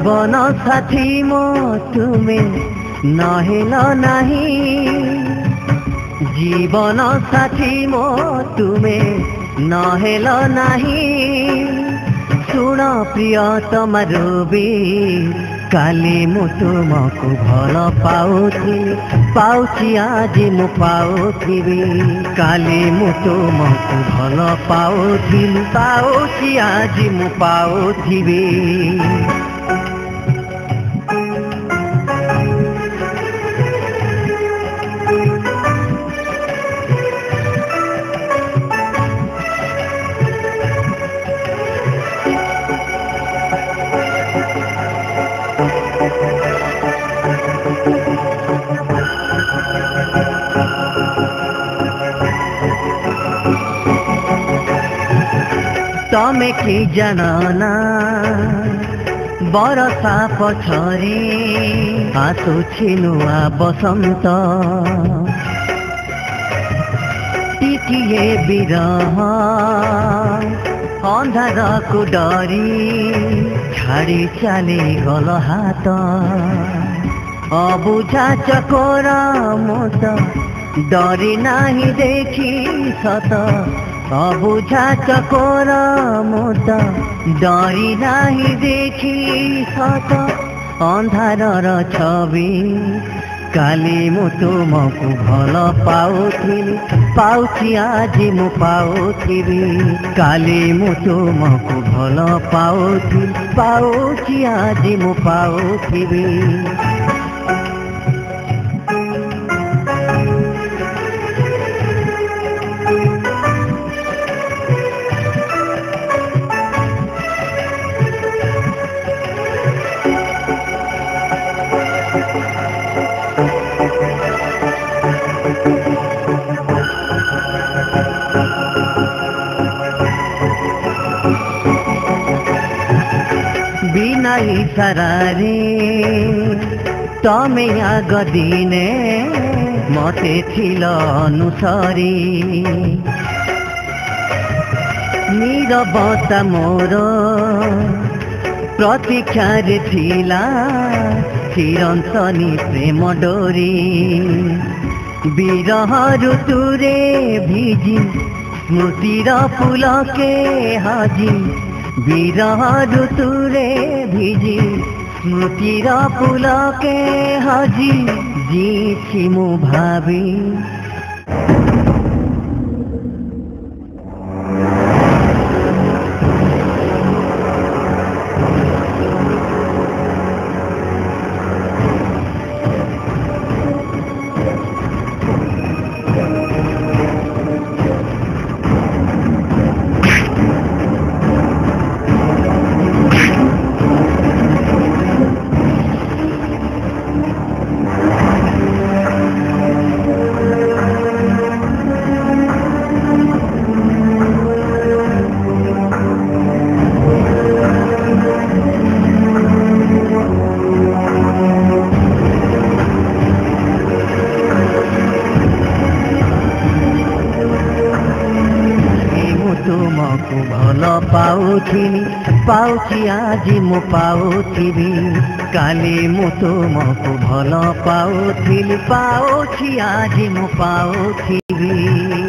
जीवन साथी मो तुमे नहेल नहीं जीवन साथी मो तुमे नहेल नहीं सुन प्रिय तमारोबी काली मु तुमको भल पाउछि आज मु पाउथिबी काली मु तुमको भल पाउछि आज मु पाउथिबी तमे कि जानना बरसा पछरे आसुछि नुआ बसंत टिकिए बिरह अंधार को डरी छाड़ी चली गल हाथ अबुझा चकोर मत डरी नाही देखी सत अबुझा चकोर मत डरी नाही देखी सत अंधार छवि काली मु तुमको भल पाउछि आज मु पाउथिबी काली मु तुमको भल पाउछि आज मु पाउथिबी बिना इशारारे तमे आग दिने मते थिल अनुसारी नीरवता मोर प्रतीक्षारे थिला चिरंतनी प्रेम डोरी विरह ऋतुरे भिजी स्मृतिर फुलके हाजी विरह ऋतुरे भिजी स्मृतिर फुलके हाजी जी मु भावी तुमको भल पाउछि आज मु पाउथिबी काली मु तुमको भल पाउछि आज मु पाउथिबी।